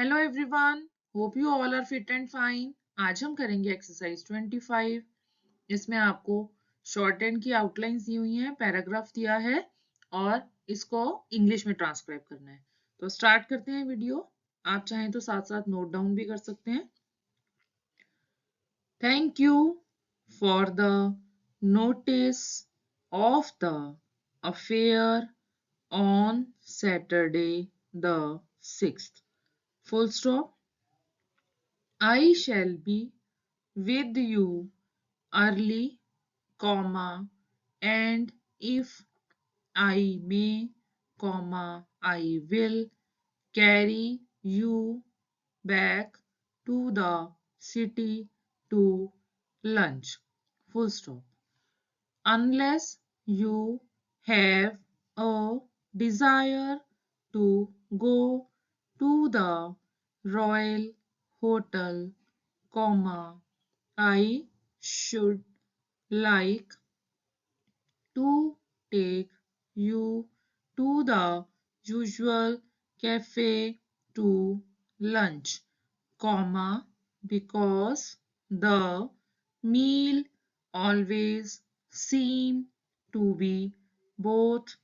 Hello everyone, hope you all are fit and fine. आज हम करेंगे एक्सरसाइज 25। इसमें आपको शॉर्ट हैंड की आउटलाइंस दी हुई हैं, पैराग्राफ दिया है और इसको इंग्लिश में ट्रांसक्राइब करना है। तो स्टार्ट करते हैं वीडियो। आप चाहें तो साथ साथ नोट डाउन भी कर सकते हैं। Thank you for the notice of the affair on Saturday the 6th, full stop. I shall be with you early, comma, and if I may, comma, I will carry you back to the city to lunch. Full stop. Unless you have a desire to go to the Royal Hotel, comma, I should like to take you to the usual cafe to lunch, comma, because the meal always seem to be both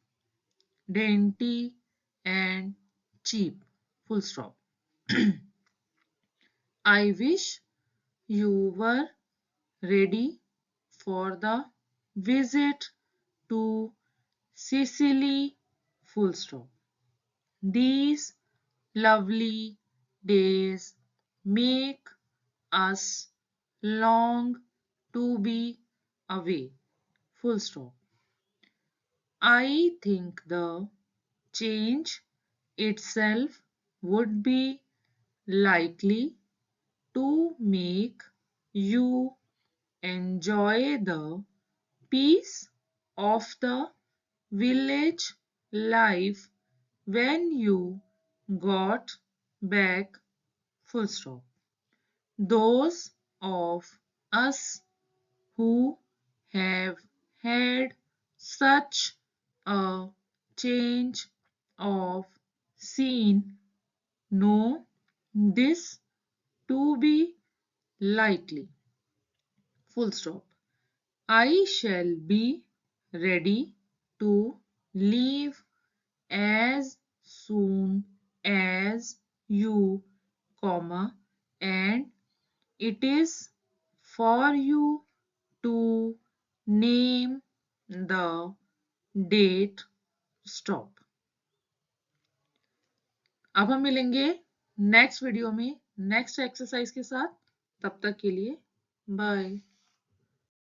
dainty and cheap. Full stop. I wish you were ready for the visit to Sicily. Full stop. These lovely days make us long to be away. Full stop. I think the change itself would be likely to make you enjoy the peace of the village life when you got back. Full stop. Those of us who have had such a change of scene know this to be likely. Full stop. I shall be ready to leave as soon as you, comma, and it is for you to name the date. Stop. अब हम मिलेंगे next video में next exercise के साथ। तब तक के लिए बाय।